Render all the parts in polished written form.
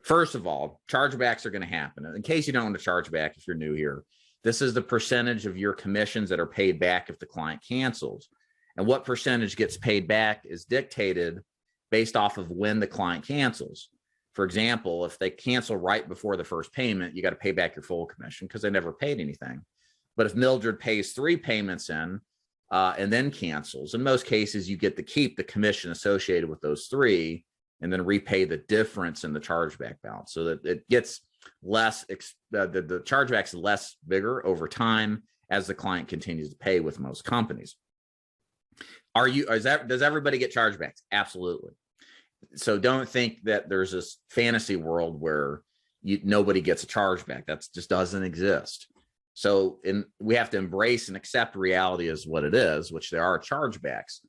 First of all, chargebacks are going to happen. In case you don't want to chargeback, if you're new here, this is the percentage of your commissions that are paid back if the client cancels. And what percentage gets paid back is dictated based off of when the client cancels. For example, if they cancel right before the first payment, you got to pay back your full commission because they never paid anything. But if Mildred pays 3 payments in and then cancels, in most cases, you get to keep the commission associated with those 3 and then repay the difference in the chargeback balance, so that it gets less, the chargeback's less bigger over time as the client continues to pay with most companies. Does everybody get chargebacks? Absolutely. So don't think that there's this fantasy world where nobody gets a chargeback. That just doesn't exist. So we have to embrace and accept reality as what it is, which there are chargebacks.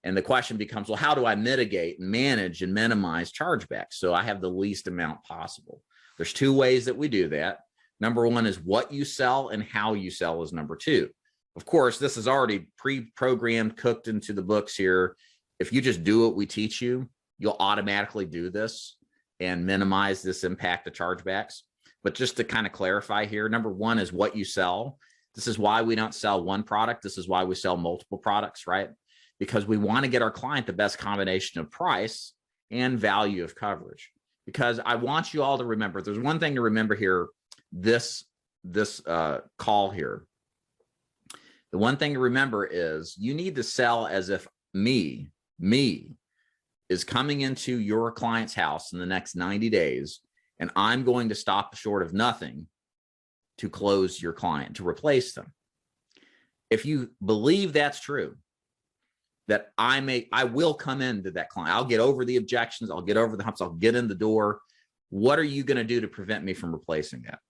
And the question becomes, well, how do I mitigate and manage and minimize chargebacks so I have the least amount possible? There's 2 ways that we do that. Number 1 is what you sell, and how you sell is number 2. Of course, this is already pre-programmed, cooked into the books here. If you just do what we teach you, you'll automatically do this and minimize this impact of chargebacks. But just to kind of clarify here, number 1 is what you sell. This is why we don't sell one product. This is why we sell multiple products, right? Because we want to get our client the best combination of price and value of coverage. Because I want you all to remember, there's one thing to remember here, this call here. The one thing to remember is you need to sell as if me is coming into your client's house in the next 90 days, and I'm going to stop short of nothing to close your client, to replace them. If you believe that's true, that I will come into that client, I'll get over the objections, I'll get over the humps, I'll get in the door. What are you going to do to prevent me from replacing that?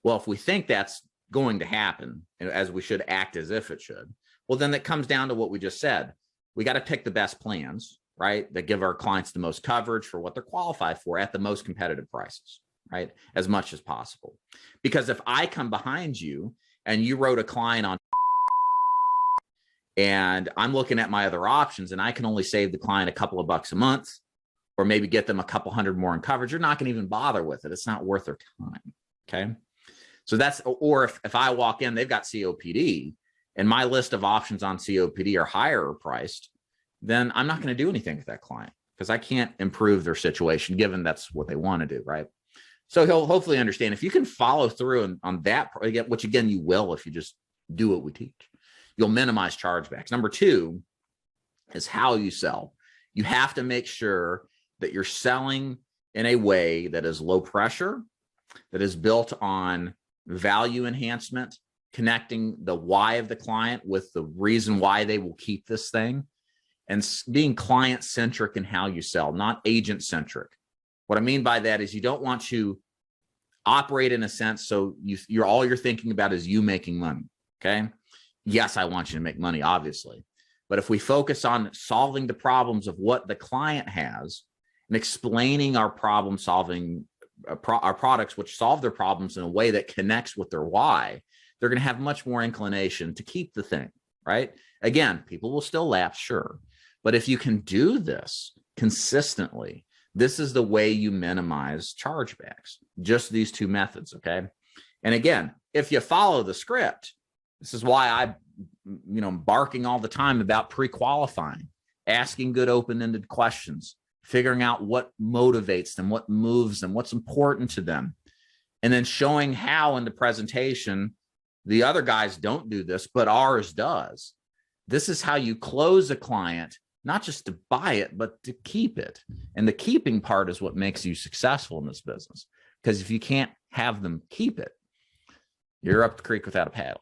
Well, if we think that's going to happen, as we should act as if it should, well, then it comes down to what we just said. We got to pick the best plans, right, that give our clients the most coverage for what they're qualified for at the most competitive prices, right, as much as possible. Because if I come behind you and you wrote a client on and I'm looking at my other options and I can only save the client a couple of bucks a month, or maybe get them a couple hundred more in coverage, you're not going to even bother with it. It's not worth their time. Okay. So that's, or if I walk in, they've got COPD and my list of options on COPD are higher priced, then I'm not going to do anything with that client because I can't improve their situation given that's what they want to do. Right. So he'll hopefully understand if you can follow through on that, which again, you will, if you just do what we teach, you'll minimize chargebacks. Number 2 is how you sell. You have to make sure that you're selling in a way that is low pressure, that is built on value enhancement, connecting the why of the client with the reason why they will keep this thing, and being client-centric in how you sell, not agent-centric. What I mean by that is you don't want to operate in a sense so all you're thinking about is you making money, okay? Yes, I want you to make money, obviously. But if we focus on solving the problems of what the client has and explaining our problem-solving, our products which solve their problems in a way that connects with their why, they're going to have much more inclination to keep the thing, right? Again, people will still lapse, sure. But if you can do this consistently, this is the way you minimize chargebacks, just these 2 methods, okay? And again, if you follow the script, this is why I'm barking all the time about pre-qualifying, asking good open-ended questions, figuring out what motivates them, what moves them, what's important to them, and then showing how in the presentation the other guys don't do this, but ours does. This is how you close a client, not just to buy it, but to keep it. And the keeping part is what makes you successful in this business. Because if you can't have them keep it, you're up the creek without a paddle.